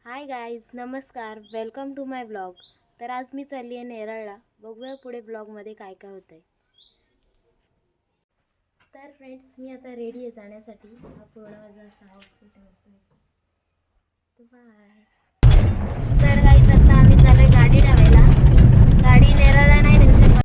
हाय guys, नमस्कार. Welcome to my blog. तर आज मी चालली आहे नेरळला. बघूया पुढे ब्लॉगमध्ये काय काय होतं आहे. तर फ्रेंड्स, मी आता रेडी आहे जाण्यासाठी. हा पूर्ण माझा असा आउटफिट आहे. तर बाय. तर गाईज, आता आम्ही चालू आहे गाडी ठेवायला. गाडी नेरळला नाही नेऊ शकत.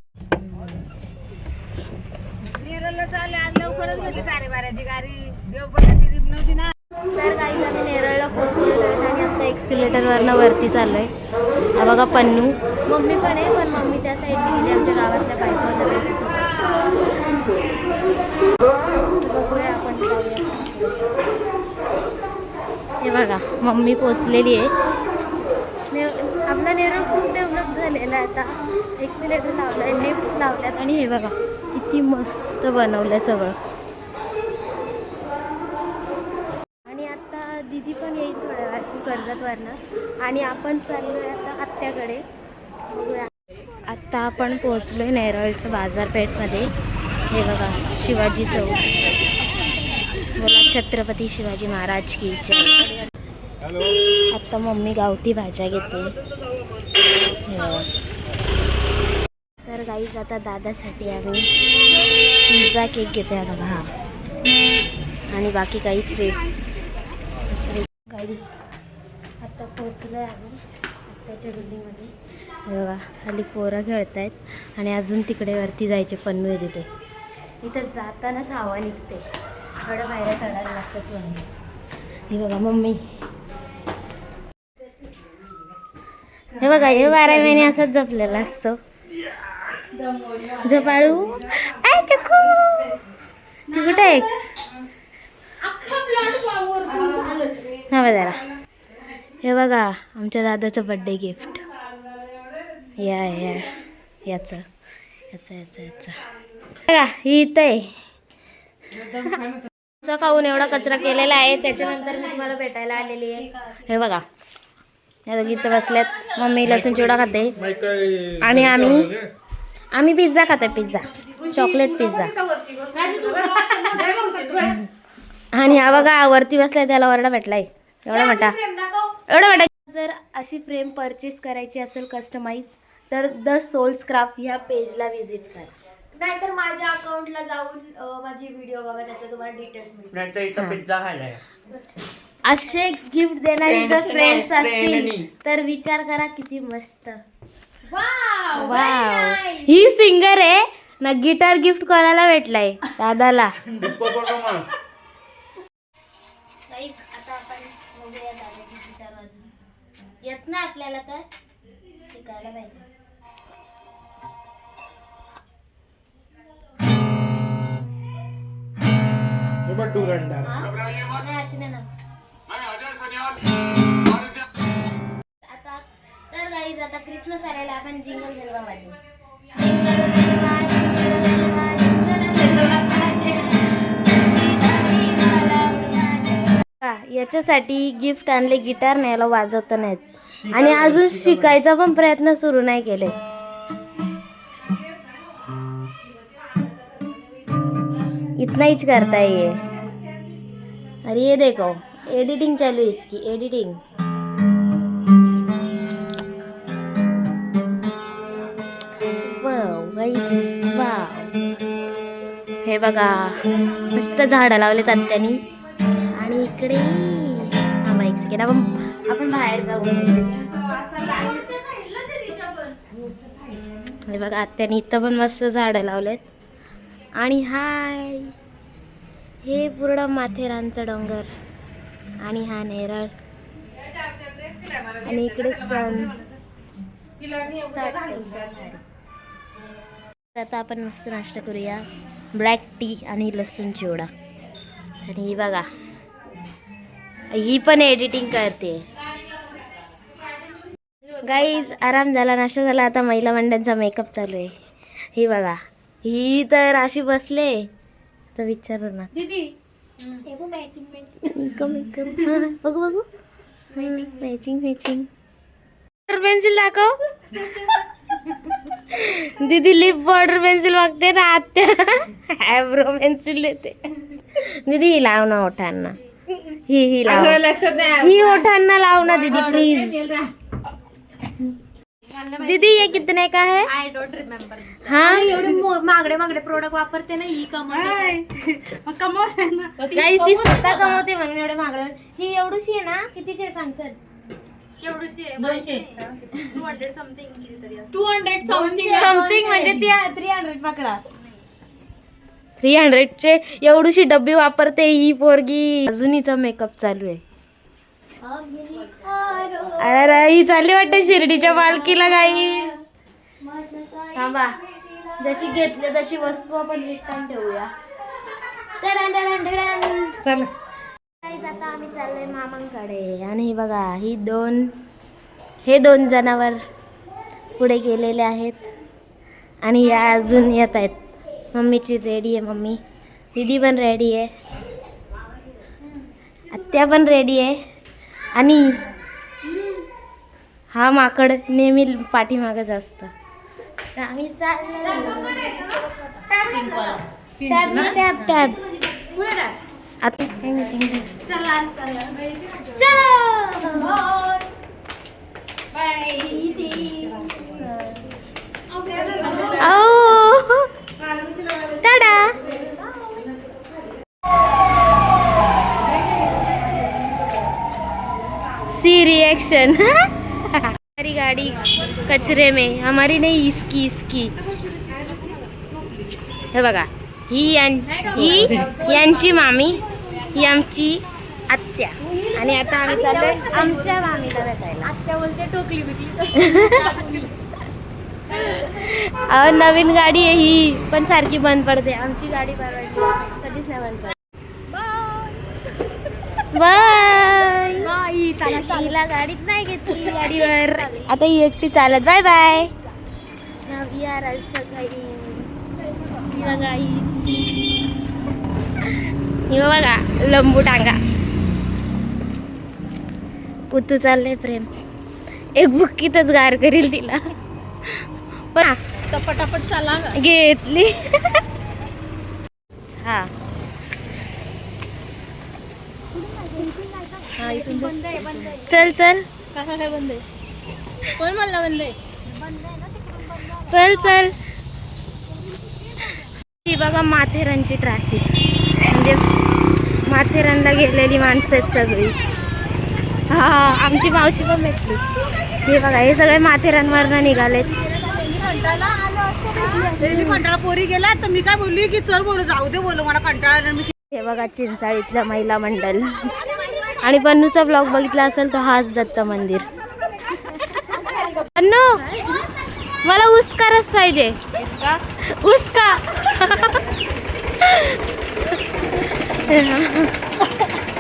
नेरळला चालले आज लवकरच भेटली 12:30ची गाडी. देवपणाची रिप नव्हती ना. तर गाईज, आम्ही नेरळला पोहोचलेलो आहे आणि आता एक्सिलेटरवरनं वरती चाललो आहे. हा बघा पन्नू, मम्मी पण आहे, पण मम्मी त्या साईडने गेली. आमच्या गावातल्या बायका होत्या त्यांच्यासोबत. बघूया आपण जाऊया. हे बघा मम्मी पोचलेली आहे. आपला नेरळ खूप डेव्हलप झालेला आहे आता. एक्सिलेटर लावलं आहे, लिफ्ट्स लावल्यात आणि हे बघा किती मस्त बनवलं आहे सगळं. आणि आता दीदी पण येईल थोड्या वेळात कर्जतवरनं आणि आपण चाललो आहे आता आत्याकडे. बघूया. आत्ता आपण पोचलो आहे नेरळच्या बाजारपेठमध्ये. हे बघा शिवाजी चौक. बोला छत्रपती शिवाजी महाराज की जय. आत्ता मम्मी गावठी भाज्या घेते. तर गाईज, आता दादासाठी आम्ही पिझ्झा केक घेते बघा हा, आणि बाकी काही स्वीट्स. गाईज, आता पोचलो आहे आम्ही आत्याच्या बिल्डिंगमध्ये. बघा खाली पोरं खेळत आहेत आणि अजून तिकडे वरती जायचे पन्नू आहे तिथे. इथं जातानाच हवा निघते, थोडं बाहेर चढायला लागतात मम्मी. हे बघा मम्मी. हे बघा हे 12 महिने असंच जपलेला असतो. झपाळू आय चक्कू, ती कुठे आहे? हा जरा. हे बघा आमच्या दादाचं बड्डे गिफ्ट. या याचं बघा ही इथं आहे. असं खाऊन एवढा कचरा केलेला आहे. त्याच्यानंतर मी तुम्हाला भेटायला आलेली आहे. हे बघा या दोघी इथं बसल्यात. मम्मी लसूण चिवडा खाते आणि आम्ही पिझ्झा खातोय. Pizza, chocolate pizza. आणि हा बघा वरती बसलाय, त्याला ओरडा भेटलाय एवढा मोठा. जर अशी फ्रेम परचेस करायची असेल कस्टमाइज तर द सोल्स क्राफ्ट ह्या पेजला व्हिजिट करा. नाहीतर माझ्या अकाउंटला जाऊन माझी व्हिडिओ बघा, त्याच्यात तुम्हाला डिटेल्स मिळतील. असे गिफ्ट देणारे जर फ्रेंड्स असतील तर विचार करा किती मस्त. वाव, ही सिंगर आहे ना. गिटार गिफ्ट कोणाला भेटलाय? दादाला. आता आपण बघूया दादाची गिटार वाजवून. येत ना आपल्याला तर शिकायला पाहिजे. आता तर गाईज, आता क्रिसमस आलेला, आपण जिंगल बेलवा वाजवू. याच्यासाठी गिफ्ट आणले, गिटार न्यायला वाजवता नाहीत आणि अजून शिकायचा पण प्रयत्न सुरू नाही केले. इतना ही करता है ये. अरे ये देखो एडिटिंग चालू है इसकी, एडिटिंग. वाव गाईस, वाव. हे बघा मस्त झाडं लावलेत आत्यानी. आणि इकडे एक सेकंड आपण बाहेर जाऊ. हे बघा आत्यानी इथं पण मस्त झाडं लावलेत. आणि हाय, हे पूर्ण माथेरानचा डोंगर आणि हा नेरळ आणि इकडे सण. आता आपण मस्त नाश्ता करूया, ब्लॅक टी आणि लसूण चिवडा. आणि बघा ही पण एडिटिंग करते. गाईज, आराम झाला, नाश्ता झाला. आता महिला मंडळाचा मेकअप चालू आहे. ही बघा, ही तर अशी बसले तर विचारू ना. बघू बघू मॅचिंग पेन्सिल दाखव. दीदी लिप बॉर्डर पेन्सिल मागते ना, आत्या ॲब्रो पेन्सिल देते. दीदी लाव ना ओठांना. ही लाव. लक्षात नाही ही ओठांना लाव ना दीदी प्लीज. दीदी ये कितने का है? I don't remember. हाँ एवढे मागडे प्रोडक्ट वापरते ना ही कमवते. मग कमवते ना. गाईस ती स्वतः कमवते म्हणून एवढे महागडे. ही एवढीशी आहे ना, कितीची आहे सांगतात? केवढीशी आहे? 200 200 समथिंग कितीतरी असं. 200 समथिंग समथिंग म्हणजे ती 300 पकडा. 300 चे एवढीशी डब्बी वापरते ही पोरगी. अजून हिचा मेकअप चालू आहे. अरे अरे ही चालली वाटते शिर्डीच्या पालखीला. गाई थांबा, जशी घेतली तशी वस्तू आपण रिटर्न ठेवूया. चल. आता आम्ही चाललोय मामांकडे. आणि ही बघा हे दोन जनावर पुढे गेलेले आहेत आणि या अजून येत आहेत. मम्मीची रेडी आहे. मम्मी दीदी पण रेडी आहे. आत्या पण रेडी आहे. आणि हा माकड नेहमी पाठीमागच असतं. तर आम्ही चाललो. टॅब आता काय मीटिंग. चलो टाटा. C reaction. हमारी गाड़ी कचरे में, हमारी नहीं इसकी. हे बघा ही यांची मामी, ही आमची आत्या. आणि आता आम्ही चाललोय आमच्या मामीला भेटायला. आत्या बोलते टोकली बिकली. नवीन गाडी आहे ही, पण सारखी बंद पडते. आमची गाडी परवायची कधीच नाही बंद पडत. बाय. हिला गाडीत नाही घेतली गाडीवर. आता ही एकटी चालत. Bye bye. We are also going. ही बघा लंबू टांगा. पुतू चाललंय प्रेम. एक बुक्कीतच गार करील तिला. पण पटापट चाला. घेतली. हा चल चल. काय बंद आहे? कोण म्हणला बंद आहे? चल. ही बघा माथेरानची ट्रॅफिक. म्हणजे माथेरानला गेलेली माणसं आहेत सगळी. हा आमची मावशी पण भेटली. हे बघा हे सगळे माथेरानवरनं निघालेत. कंटाळा पोरी गेला तर मी काय बोलली की चल बोलू जाऊ दे बोलू मला कंटाळा. हे बघा चिंचाळीतलं महिला मंडळ. आणि बन्नूचा ब्लॉग बघितला असेल तर हाच दत्त मंदिर. बन्नू मला उसकारच पाहिजे. उसका.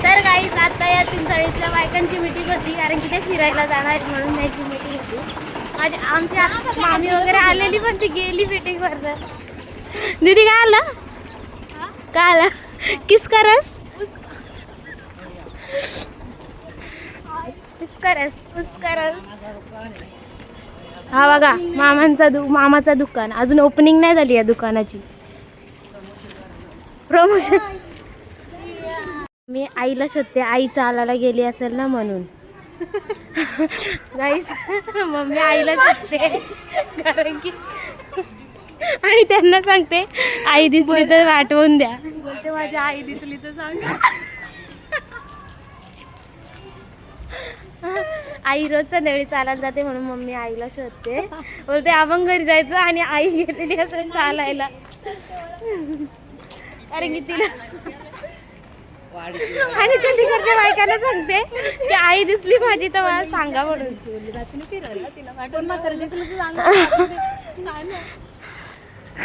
तर गाईस आता या चिंचाळीतल्या बायकांची मीटिंग होती, कारण की ते फिरायला जाणार आहेत म्हणून त्याची मीटिंग होती. आमच्या मामी वगैरे आलेली पण ती गेली मीटिंगवर. दीदी काय आलं? काय आलं? किस का रस? उसका रस. हा बघा मामाचा दुकान. अजून ओपनिंग नाही झाली या दुकानाची. प्रमोशन. मी आईला शोधते. आई चालायला गेली असेल ना म्हणून. गाईस मम्मी आईला शोधते कारण की. आणि त्यांना सांगते आई दिसली तर आठवून द्या. बोलते माझी आई दिसली तर सांग. आई रोज संध्याकाळी चालायला जाते म्हणून मम्मी आईला शोधते. बोलते आपण घरी जायचं आणि आई गेलेली असं चालायला. कारण की तिला आणि ते तिकडच्या बायकांना सांगते की आई दिसली माझी तर मला सांगा म्हणून.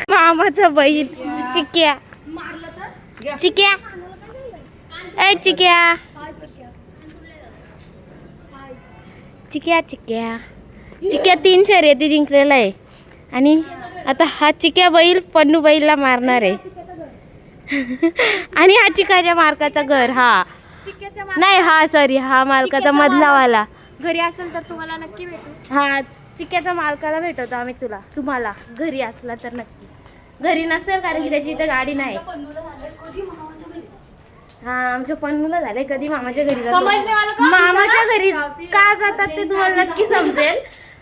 मामाचा बैल चिक्या. ए चिक्या. चिक्या 3 शर्यती जिंकलेला आहे. आणि आता हा चिक्या बैल पन्नू बैलला मारणार आहे. आणि हा चिकाच्या मालकाचा घर. हा नाही हा सॉरी हा मालकाचा मधलावाला. घरी असेल तर तुम्हाला नक्की भेटू. हा चिक्याचा मालकाला भेटवतो आम्ही तुम्हाला घरी असला तर नक्की. घरी नसेल कारण की त्याची इथं गाडी नाही. हा आमच्या पन्नूला झालंय कधी मामाच्या घरी समजले मला का? मामाच्या घरी का जातात ते तुम्हाला नक्की समजेल.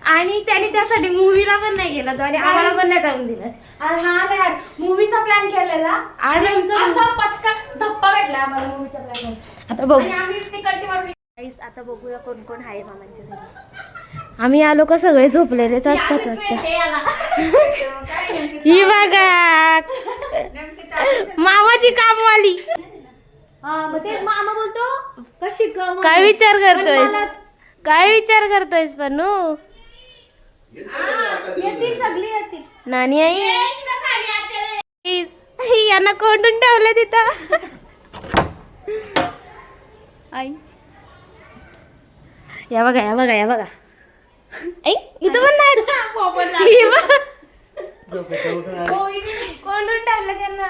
आणि त्याने त्यासाठी मूवीला पण नाही गेला तो आणि आम्हाला पण नाही जाऊन दिलं. अरे हा ना यार मूवीचा प्लॅन केलेला आज आमचा असा पचका धप्पा भेटला आम्हाला मूवीच्या प्लॅन आता बघू आणि आम्ही ते कट्टी मारून Guys, आता बघूया कोण कोण आहे मामांच्या घरी. आम्ही आलो का सगळे झोपलेलेच असतात वाटतं. हे आला. ही बघा मामाची कामवाली. हा मग तेच मामा बोलतो कशी ग काय विचार करतोयस काय विचार करतोयस पन्नू. येतील सगळी येतील. नानी आई यांना कोंडून ठेवलं तिथं. आई या बघा या बघा या बघा ऐ इथं पण नाही कोई कोंडून ठेवलं त्यांना.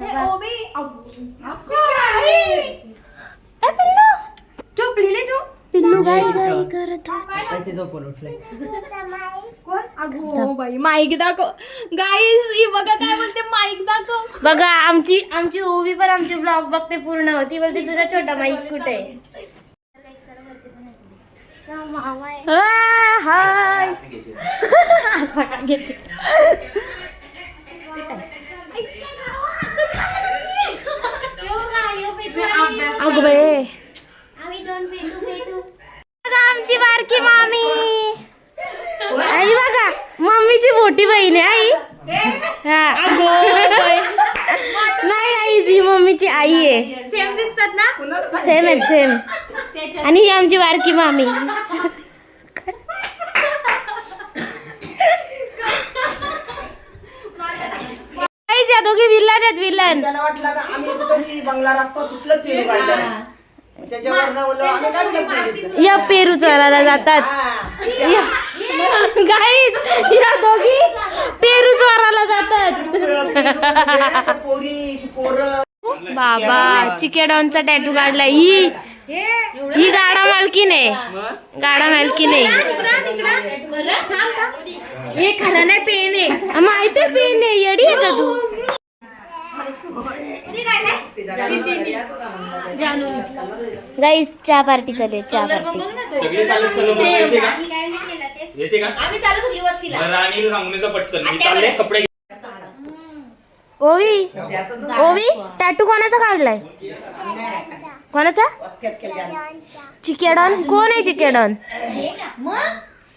हे ओबी झोपलेले तू पिल्लू गाई गाई करत कोण अगो बाई माईक दाखव गाईज ही बघा काय म्हणते माईक दाखव. बघा आमची ओवी पण आमची ब्लॉग बघते पूर्ण होती बोलते तुझा छोटा माईक कुठे आहे. मामा आहे. हाय सकाळ घेते अगो बाई आमची बारकी मामी आई बघा मम्मीची मोठी बहीण आहे आई. नाही आई जी मम्मीची आई आहे. सेम दिसतात ना सेम आहे सेम. आणि ही आमची बारकी मामी. या दोघी विलन आहेत विलन. त्याला वाटलं का आम्ही तशी बंगला राखतो तिथलं फिरू काढलं त्याच्यावर या पेरू चरायला जातात. गाईज या दोघी पेरू चोरायला जातात. बाबा चिकेडॉनचा टॅटू काढलाय. ही गाडा मालकीन आहे गाडा मालकीन आहे. हे खरं नाही पेन आहे माहिती पेन आहे येडी आहे का तू. गाईज चहा पार्टी चालू चहा पार्टी. सगळे चालत येते का राणी सांगून पटकन मी चालले कपडे. ओवी ओवी टॅटू कोणाचा काढलाय कोणाचा. चिकेडॉन कोण आहे चिकेडॉन.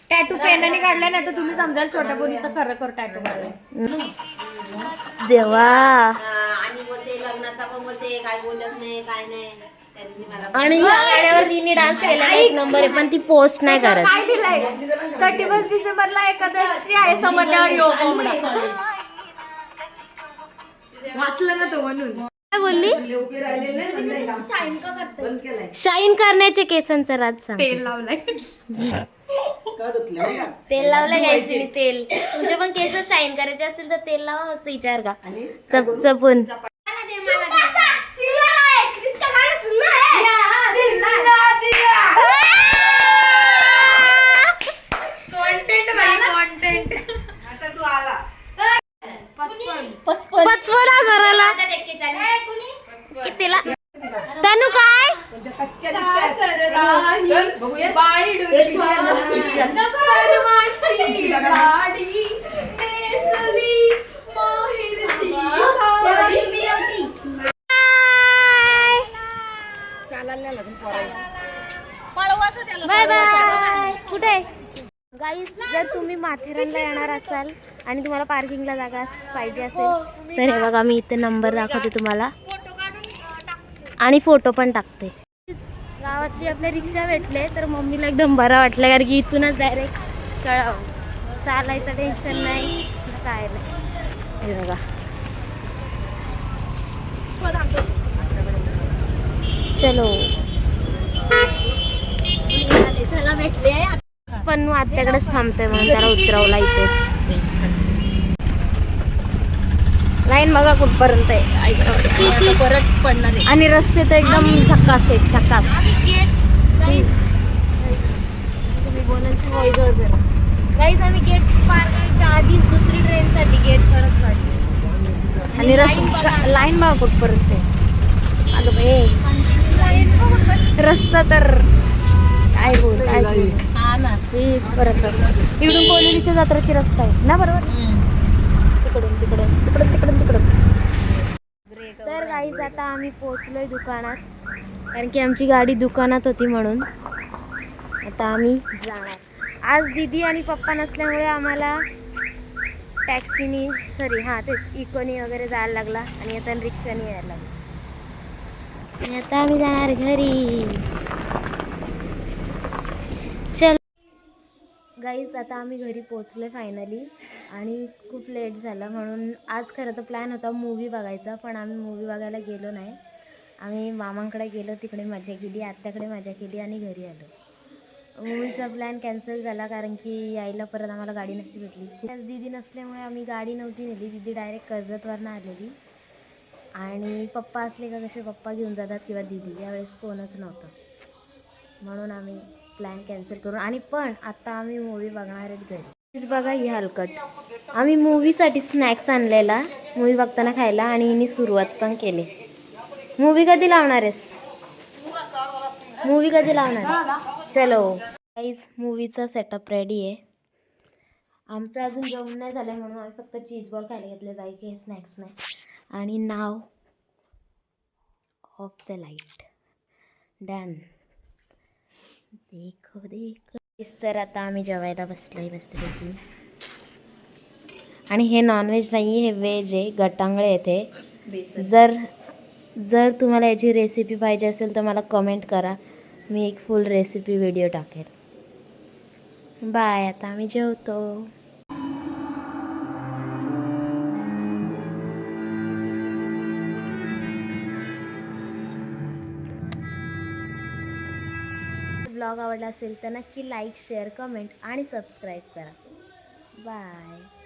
टॅटू पेनाने काढलाय ना तर तुम्ही समजाल छोट्या पोरीचा खरं कर टॅटू काढलाय. देवा. आणि बोलते लग्नाचा पण बोलते काय बोलत नाही काय नाही. आणि ह्या गाण्यावर तिने डान्स केला एक नंबर आहे पण ती पोस्ट नाही करत. काय दिलंय 31 डिसेंबरला एकादशी आहे समजल्यावर योग कोंबडा. वाचलं ना तो म्हणून काय बोलली. शाईन का करते शाईन करण्याचे केसांचा राज सांग. तेल लावलाय तेल लावलं घ्यायचं तिने तेल. तुमचे पण केस शाईन करायचे असतील तर तेल लावा मस्त विचार का चपून. कॉन्टेंट 55,000 कितीला तनु काय. Bye bye. कुठे गाईज जर तुम्ही माथेरानला येणार असाल आणि तुम्हाला पार्किंगला जागा पाहिजे असेल तर हे बघा मी इथे नंबर दाखवते तुम्हाला आणि फोटो पण टाकते. गावातली आपल्या रिक्षा भेटले तर मम्मीला एकदम बरं वाटलं कारण की इथूनच डायरेक्ट कळावं चालायचं टेन्शन नाही काय नाही. हे बघा चलो त्याला भेटले पण आत्याकडेच थांबते म्हणून त्याला उतरवला इथेच. लाईन बघा कुठपर्यंत आहे परत पडणार आहे. आणि रस्ते तर एकदम झक्कास आहेत झक्कास. तुम्ही बोलायचं व्हॉइस ओव्हर गाईज आम्ही गेट पार करायच्या आधीच दुसरी ट्रेनसाठी गेट परत काढली. आणि लाईन बघा कुठपर्यंत आहे. अगं बे रस्ता तर काय बोल हा ना हे परत इकडून कोलेलीच्या जत्राची रस्ता आहे ना बरोबर तिकडून तिकडून तिकडून तिकडून तिकडून तर गाईज आता आम्ही पोहोचलोय दुकानात कारण की आमची गाडी दुकानात होती म्हणून आता आम्ही जाणार. आज दीदी आणि पप्पा नसल्यामुळे आम्हाला टॅक्सीनी तेच इकोनी वगैरे जायला लागला आणि आता रिक्षाने यायला लागला आणि आता आम्ही जाणार घरी. चल गाईज आता आम्ही घरी पोचलोय फायनली आणि खूप लेट झालं म्हणून आज खरं तर प्लॅन होता मूवी बघायचा पण आम्ही मूवी बघायला गेलो नाही. आम्ही मामांकडे गेलो तिकडे मजा केली आत्याकडे मजा केली आणि घरी आलो. मूवीचा प्लॅन कॅन्सल झाला कारण की यायला परत आम्हाला गाडी नसती भेटली. त्याच दीदी नसल्यामुळे आम्ही गाडी नव्हती नेली. दीदी डायरेक्ट कर्जतवरनं आलेली आणि पप्पा असले का कसे पप्पा घेऊन जातात किंवा दीदी यावेळेस कोणच नव्हतं म्हणून आम्ही प्लॅन कॅन्सल करून आणि पण आता आम्ही मूवी बघणार आहेत घरी. बघा ही हलकट आम्ही मूवीसाठी स्नॅक्स आणलेला मूवी बघताना खायला आणि हिने सुरुवात पण केली. मूवी कधी लावणार आहेस? मूवी कधी लावणार? चलो गाईज मूवीचा सेटअप रेडी आहे. आमचं अजून जेवण नाही झालं म्हणून आम्ही फक्त चीज बॉल खायला घेतले बाईक हे स्नॅक्स नाही. आणि नाव ऑफ द लाईट डन देखो देखो. तर आता आम्ही जेवायला बसलोय मस्तपैकी आणि हे नॉनव्हेज नाही हे व्हेज आहे. गटांगळे येते. जर तुम्हाला याची रेसिपी पाहिजे असेल तर मला कमेंट करा मी एक फुल रेसिपी व्हिडिओ टाकेल. बाय आता आम्ही जेवतो. ब्लॉग आवडला असेल तर नक्की लाईक शेअर कमेंट आणि सबस्क्राईब करा. बाय.